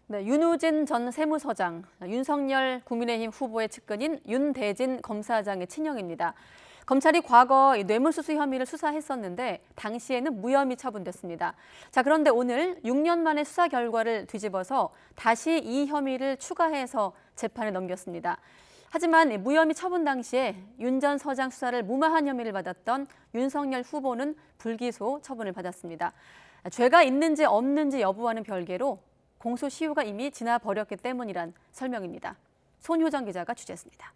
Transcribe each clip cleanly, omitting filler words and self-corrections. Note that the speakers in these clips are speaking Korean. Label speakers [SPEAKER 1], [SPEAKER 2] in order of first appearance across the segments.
[SPEAKER 1] 네, 윤우진 전 세무서장, 윤석열 국민의힘 후보의 측근인 윤대진 검사장의 친형입니다. 검찰이 과거 뇌물수수 혐의를 수사했었는데 당시에는 무혐의 처분됐습니다. 자, 그런데 오늘 6년 만에 수사 결과를 뒤집어서 다시 이 혐의를 추가해서 재판에 넘겼습니다. 하지만 무혐의 처분 당시에 윤 전 서장 수사를 무마한 혐의를 받았던 윤석열 후보는 불기소 처분을 받았습니다. 죄가 있는지 없는지 여부와는 별개로 공소시효가 이미 지나버렸기 때문이란 설명입니다. 손효정 기자가 취재했습니다.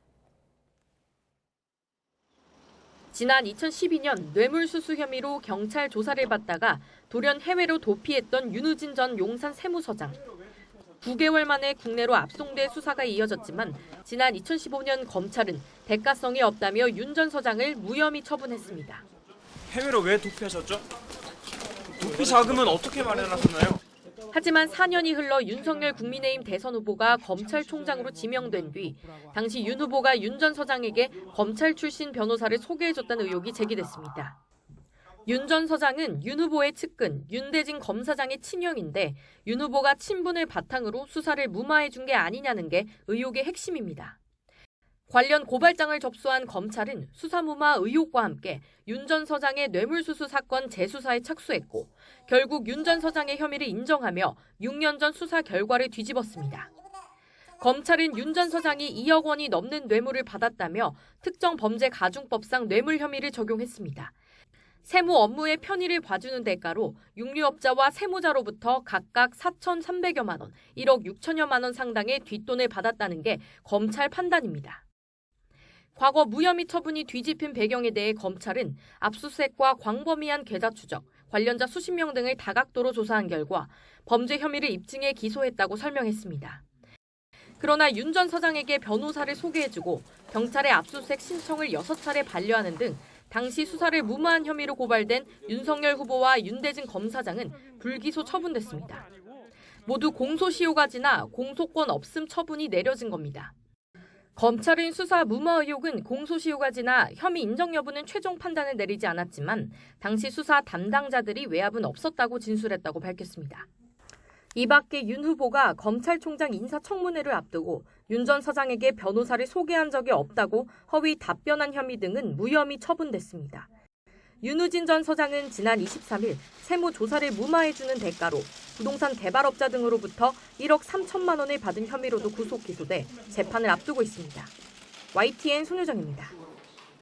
[SPEAKER 2] 지난 2012년 뇌물수수 혐의로 경찰 조사를 받다가 돌연 해외로 도피했던 윤우진 전 용산 세무서장. 9개월 만에 국내로 압송돼 수사가 이어졌지만 지난 2015년 검찰은 대가성이 없다며 윤 전 서장을 무혐의 처분했습니다.
[SPEAKER 3] 해외로 왜 도피하셨죠? 도피 자금은 어떻게 마련하셨나요?
[SPEAKER 2] 하지만 4년이 흘러 윤석열 국민의힘 대선 후보가 검찰총장으로 지명된 뒤 당시 윤 후보가 윤 전 서장에게 검찰 출신 변호사를 소개해줬다는 의혹이 제기됐습니다. 윤 전 서장은 윤 후보의 측근 윤대진 검사장의 친형인데 윤 후보가 친분을 바탕으로 수사를 무마해준 게 아니냐는 게 의혹의 핵심입니다. 관련 고발장을 접수한 검찰은 수사무마 의혹과 함께 윤 전 서장의 뇌물수수 사건 재수사에 착수했고 결국 윤 전 서장의 혐의를 인정하며 6년 전 수사 결과를 뒤집었습니다. 검찰은 윤 전 서장이 2억 원이 넘는 뇌물을 받았다며 특정범죄가중법상 뇌물 혐의를 적용했습니다. 세무 업무의 편의를 봐주는 대가로 육류업자와 세무자로부터 각각 4,300여만 원, 1억 6천여만 원 상당의 뒷돈을 받았다는 게 검찰 판단입니다. 과거 무혐의 처분이 뒤집힌 배경에 대해 검찰은 압수수색과 광범위한 계좌 추적, 관련자 수십 명 등을 다각도로 조사한 결과 범죄 혐의를 입증해 기소했다고 설명했습니다. 그러나 윤 전 서장에게 변호사를 소개해주고 경찰의 압수수색 신청을 6차례 반려하는 등 당시 수사를 무마한 혐의로 고발된 윤석열 후보와 윤대진 검사장은 불기소 처분됐습니다. 모두 공소시효가 지나 공소권 없음 처분이 내려진 겁니다. 검찰은 수사 무마 의혹은 공소시효가 지나 혐의 인정 여부는 최종 판단을 내리지 않았지만 당시 수사 담당자들이 외압은 없었다고 진술했다고 밝혔습니다. 이 밖에 윤 후보가 검찰총장 인사청문회를 앞두고 윤 전 서장에게 변호사를 소개한 적이 없다고 허위 답변한 혐의 등은 무혐의 처분됐습니다. 윤우진 전 서장은 지난 23일 세무조사를 무마해주는 대가로 부동산 개발업자 등으로부터 1억 3천만 원을 받은 혐의로도 구속 기소돼 재판을 앞두고 있습니다. YTN 손효정입니다.